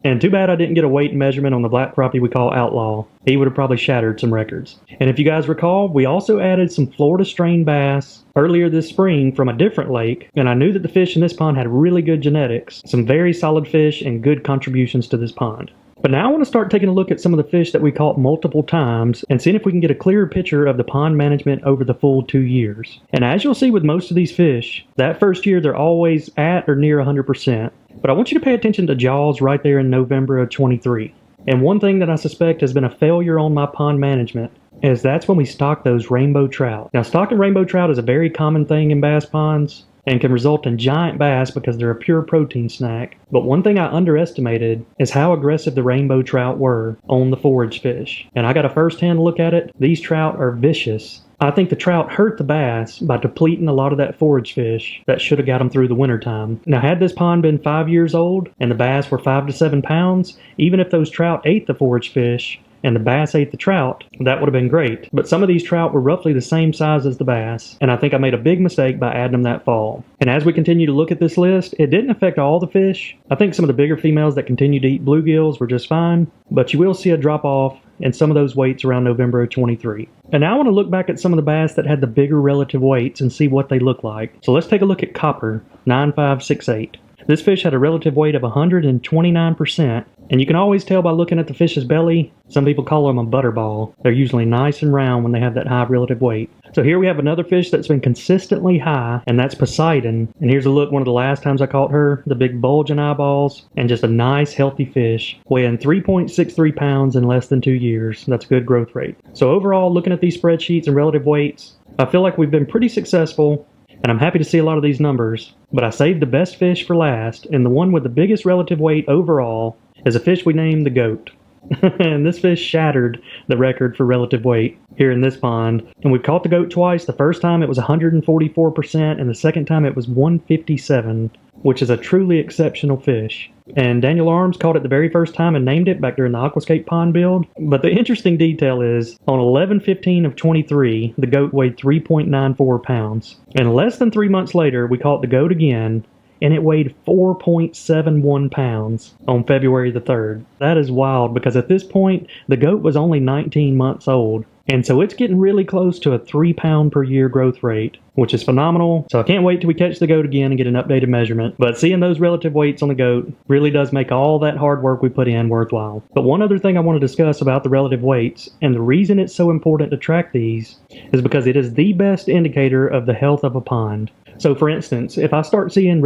And too bad I didn't get a weight measurement on the black crappie we call Outlaw. He would have probably shattered some records. And if you guys recall, we also added some Florida strain bass earlier this spring from a different lake, and I knew that the fish in this pond had really good genetics, some very solid fish and good contributions to this pond. But now I want to start taking a look at some of the fish that we caught multiple times and seeing if we can get a clearer picture of the pond management over the full 2 years. And as you'll see with most of these fish, that first year they're always at or near 100%. But I want you to pay attention to jaws right there in November of 23. And one thing that I suspect has been a failure on my pond management is that's when we stock those rainbow trout. Now, stocking rainbow trout is a very common thing in bass ponds and can result in giant bass because they're a pure protein snack. But one thing I underestimated is how aggressive the rainbow trout were on the forage fish. And I got a first-hand look at it. These trout are vicious. I think the trout hurt the bass by depleting a lot of that forage fish that should have got them through the wintertime. Now, had this pond been 5 years old and the bass were 5 to 7 pounds, even if those trout ate the forage fish and the bass ate the trout, that would have been great. But some of these trout were roughly the same size as the bass, and I think I made a big mistake by adding them that fall. And as we continue to look at this list, it didn't affect all the fish. I think some of the bigger females that continue to eat bluegills were just fine, but you will see a drop off in some of those weights around November of 23. And now I want to look back at some of the bass that had the bigger relative weights and see what they look like. So let's take a look at Copper, 9568. This fish had a relative weight of 129%, and you can always tell by looking at the fish's belly. Some people call them a butterball. They're usually nice and round when they have that high relative weight. So here we have another fish that's been consistently high, and that's Poseidon. And here's a look one of the last times I caught her, the big bulging eyeballs, and just a nice healthy fish, weighing 3.63 pounds in less than 2 years. That's a good growth rate. So overall, looking at these spreadsheets and relative weights, I feel like we've been pretty successful, and I'm happy to see a lot of these numbers, but I saved the best fish for last, and the one with the biggest relative weight overall is a fish we named the goat. And this fish shattered the record for relative weight here in this pond. And we've caught the goat twice. The first time it was 144%, and the second time it was 157, which is a truly exceptional fish. And Daniel Arms caught it the very first time and named it back during the Aquascape pond build. But the interesting detail is, on 11/15 of 23, the goat weighed 3.94 pounds. And less than 3 months later, we caught the goat again, and it weighed 4.71 pounds on February the 3rd. That is wild, because at this point, the goat was only 19 months old. And so it's getting really close to a 3 pound per year growth rate, which is phenomenal. So I can't wait till we catch the goat again and get an updated measurement. But seeing those relative weights on the goat really does make all that hard work we put in worthwhile. But one other thing I want to discuss about the relative weights, and the reason it's so important to track these, is because it is the best indicator of the health of a pond. So for instance, if I start seeing